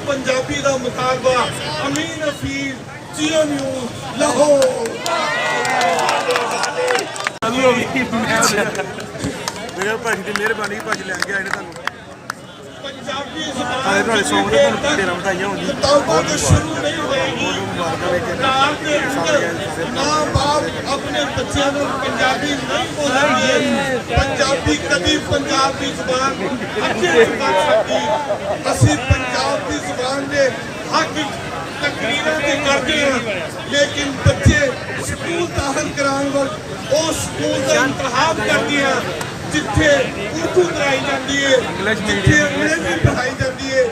पंजाबी का मुतालबा अमीन हफीज जियो न्यूज़ लाहौर। मेरे भाजी की मेहरबानी भाजी लैके आए ने पंजाबी सॉन्ग ने तेरा बधाइयां होंगी तो शुरू नहीं होएगी। माँ बाप अपने बच्चों को पंजाबी नहीं बोलेंगे, पंजाबी कभी पंजाब की जुबान अगे नहीं बढ़ सकती। असी पंजाब की जुबान के हक तकरीरां ते करते हैं, लेकिन बच्चे स्कूल दाखिल कराने वक्त उस स्कूल का इंतखाब करते हैं जिथे उर्दू पढ़ाई जाती है, जिथे अंग्रेजी पढ़ाई जाती है।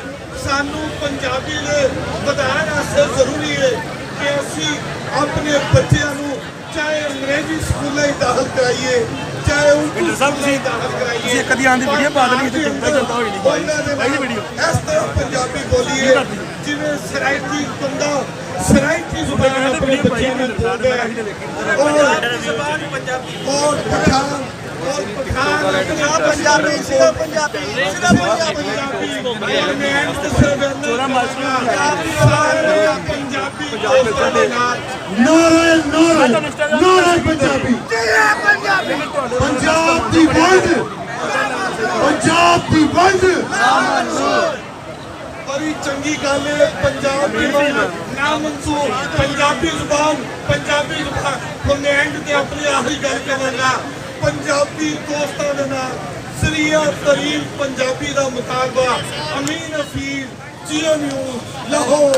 सानू पंजाबी दे वधाउण वास्ते जरूरी है कि असी अपने बच्चों को चाहे अंग्रेजी स्कूलों ही दाखिल कराइए, चाहे उर्दू स्कूलों ही दाखिल कराइए। कदी आंदी वीडियो पा देनी ते चलता चलता होई नहीं भाई वीडियो इस तरह पंजाबी बोलिए जिवें सराइती बंदा सराइती जुबान अपने बच्चों को बोलता है। और पठान पंजाबी सीधा पंजाबी सीधा पंजाबी पंजाबी पंजाब दी वंड पंजाब दी वंड बड़ी चंगी गल है। पंजाब दी वंड ना मंसूर पंजाबी जुबान मैं एंड ते अपनी आखिरी गल करूंगा। पंजाबी दोस्तों के नाल सरिया तरीन पंजाबी का मुतालबा अमीन हफीज जियो न्यूज़ लाहौर।